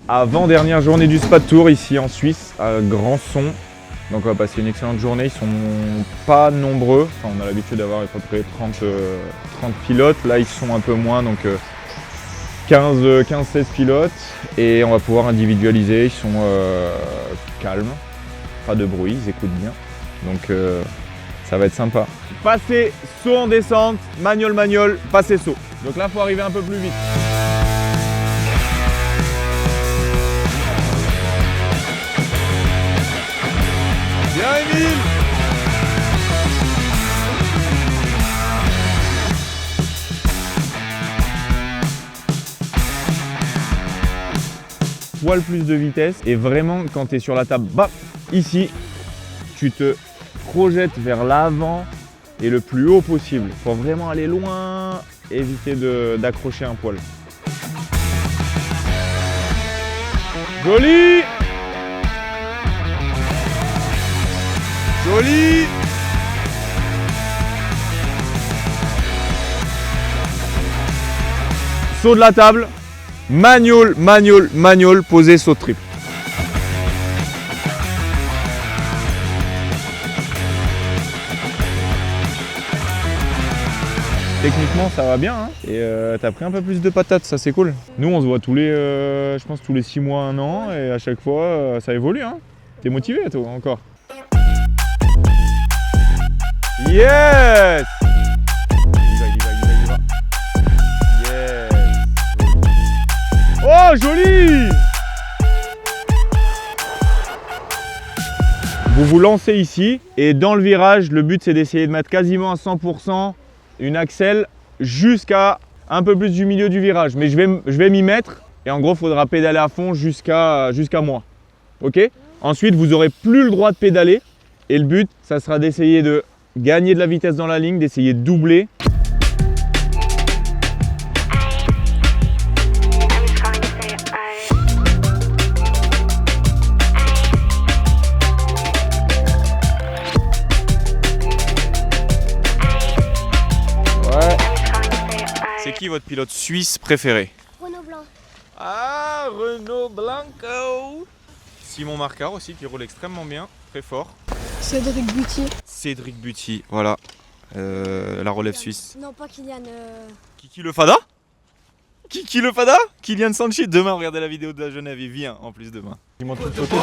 Avant-dernière journée du Spa Tour ici en Suisse, à Grandson. Donc on va passer une excellente journée, ils sont pas nombreux, enfin, on a l'habitude d'avoir à peu près 30 pilotes, là ils sont un peu moins, donc 15-16 pilotes et on va pouvoir individualiser, ils sont calmes, pas de bruit, ils écoutent bien, donc ça va être sympa. Passer saut en descente, magnole, passer saut. Donc là il faut arriver un peu plus vite. Bien Emile! Poil plus de vitesse et vraiment quand tu es sur la table, bah, ici, tu te projettes vers l'avant et le plus haut possible. Il faut vraiment aller loin, éviter d'accrocher un poil. Joli! Joli! Saut de la table, magnole, posé, saut de triple. Techniquement ça va bien hein et t'as pris un peu plus de patates, ça c'est cool. Nous on se voit tous les, je pense tous les 6 mois, 1 an et à chaque fois ça évolue hein. T'es motivé toi encore? Yes! Il va. Yes! Oh, joli! Vous vous lancez ici et dans le virage, le but c'est d'essayer de mettre quasiment à 100% une axelle jusqu'à un peu plus du milieu du virage. Mais je vais m'y mettre et en gros, il faudra pédaler à fond jusqu'à moi. Ok? Ensuite, vous n'aurez plus le droit de pédaler et le but, ça sera d'essayer de gagner de la vitesse dans la ligne, d'essayer de doubler. Ouais. C'est qui votre pilote suisse préféré? Renaud Blanc. Ah, Renaud Blanco. Simon Marcard aussi qui roule extrêmement bien, très fort. Cédric Buty. Cédric Buty, voilà, la relève suisse. Non, pas Kylian. Kiki le Fada? Kiki le Fada? Kylian Sanchi, demain regardez la vidéo de la Genève, il vient en plus demain. Il montre une photo.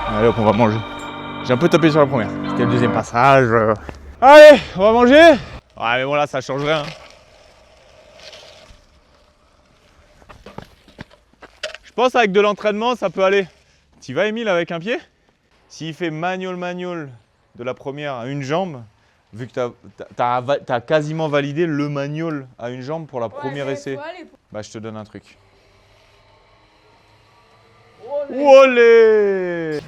Allez hop, on va manger. J'ai un peu tapé sur la première. C'était le deuxième passage. Allez, on va manger. Ouais mais bon là ça change rien. Je pense avec de l'entraînement ça peut aller. T'y vas Emile avec un pied? S'il fait magnole de la première à une jambe, vu que t'as quasiment validé le magnole à une jambe pour la première essai, bah je te donne un truc. Olé!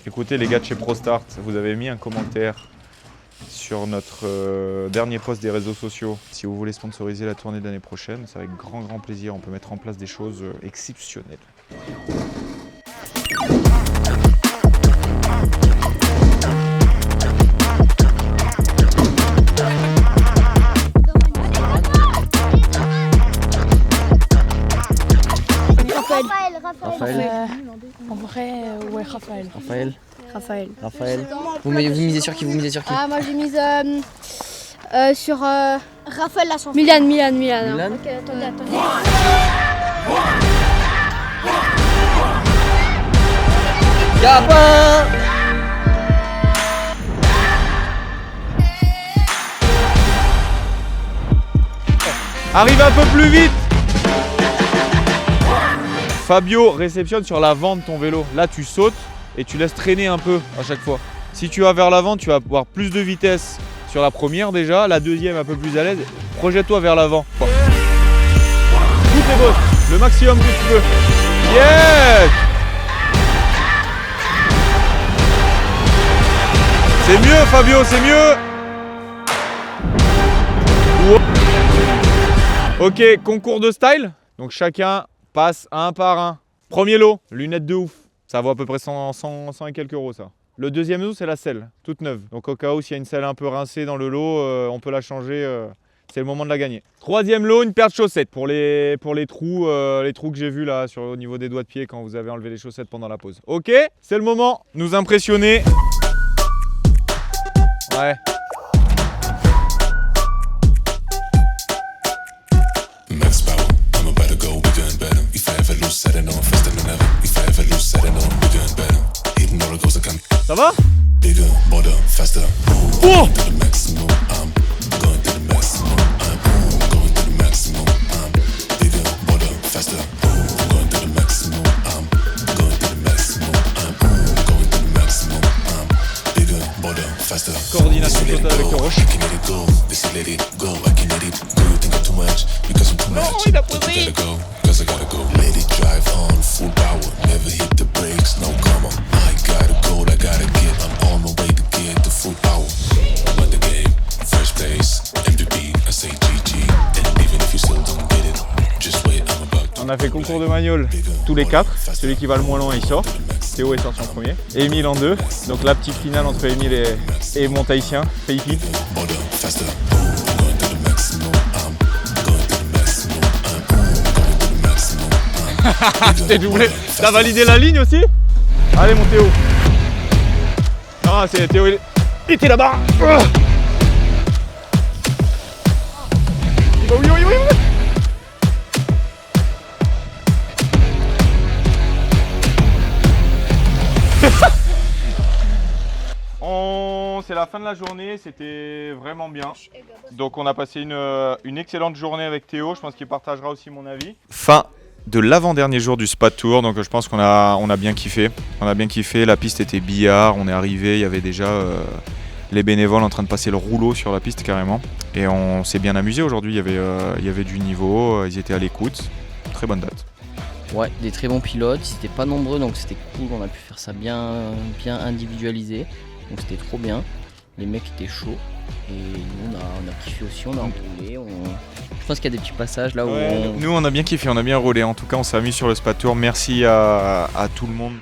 Écoutez les gars de chez ProStart, vous avez mis un commentaire sur notre dernier post des réseaux sociaux. Si vous voulez sponsoriser la tournée de l'année prochaine, c'est avec grand plaisir. On peut mettre en place des choses exceptionnelles. Raphaël. En vrai, ouais, Raphaël. Raphaël. Vous misez sur qui? Ah, moi j'ai mise sur Raphaël la chanson. Milan. Ok, attendez. Gabin! Arrive un peu plus vite! Fabio réceptionne sur l'avant de ton vélo. Là, tu sautes et tu laisses traîner un peu à chaque fois. Si tu vas vers l'avant, tu vas avoir plus de vitesse sur la première déjà, la deuxième un peu plus à l'aise. Projette-toi vers l'avant. Tout est beau, le maximum que tu veux. Yes! C'est mieux Fabio, c'est mieux. Ok, concours de style. Donc chacun passe un par un. Premier lot, lunettes de ouf. Ça vaut à peu près 100 et quelques euros ça. Le deuxième lot, c'est la selle, toute neuve. Donc au cas où s'il y a une selle un peu rincée dans le lot, on peut la changer. C'est le moment de la gagner. Troisième lot, une paire de chaussettes pour les trous que j'ai vus là au niveau des doigts de pied quand vous avez enlevé les chaussettes pendant la pause. Ok, c'est le moment. Nous impressionner. Ouais. Max power, I'm about to go, we're doing better. If I ever lose, set it on faster than ever. If I ever lose, set it on, we're doing better. Hitting roller coaster, come Ça va? bigger, bolder, faster. Oh! To the maximum, I'm going to the maximum. I'm going to the maximum. I'm bigger, bolder, faster. I'm going to the maximum. I'm going to the maximum. I'm going to the maximum. I'm bigger, bolder, faster. Coordination totale avec le roche. I can let it go, this let it go. I can let it go. You think I'm too much because I'm too much. il a Don't posé. you gotta go, cause I gotta go. Let it drive on full power. Never hit the brakes, no come on. I gotta go, I gotta get. I'm on my way to get to full power. Win the game, first place, MVP. I say GG. And even if you still don't get it, just wait, I'm about to. On a fait concours de magnol tous les quatre. Celui qui va le moins loin, il sort. Théo est sorti en premier. Et Émile en deux. Donc la petite finale entre Émile et mon Tahitien, Feipi. Bolder, faster. I'm going to the maximum. I'm going to the maximum. I'm going to the maximum. I'm T'es doublé. T'as validé la ligne aussi? Allez mon Théo. Ah c'est Théo, il était là-bas. Il va oui. C'est la fin de la journée, c'était vraiment bien. Donc on a passé une excellente journée avec Théo, je pense qu'il partagera aussi mon avis. Fin de l'avant-dernier jour du Spa Tour, donc je pense qu'on a bien kiffé. On a bien kiffé, la piste était billard, on est arrivé, il y avait déjà les bénévoles en train de passer le rouleau sur la piste carrément. Et on s'est bien amusé aujourd'hui, il y avait du niveau, ils étaient à l'écoute. Très bonne date. Ouais, des très bons pilotes, ils étaient pas nombreux donc c'était cool, on a pu faire ça bien individualisé. Donc c'était trop bien, les mecs étaient chauds et nous on a kiffé aussi, on a roulé, je pense qu'il y a des petits passages là où Nous on a bien kiffé, on a bien roulé, en tout cas on s'est amusé sur le Spa Tour, merci à tout le monde.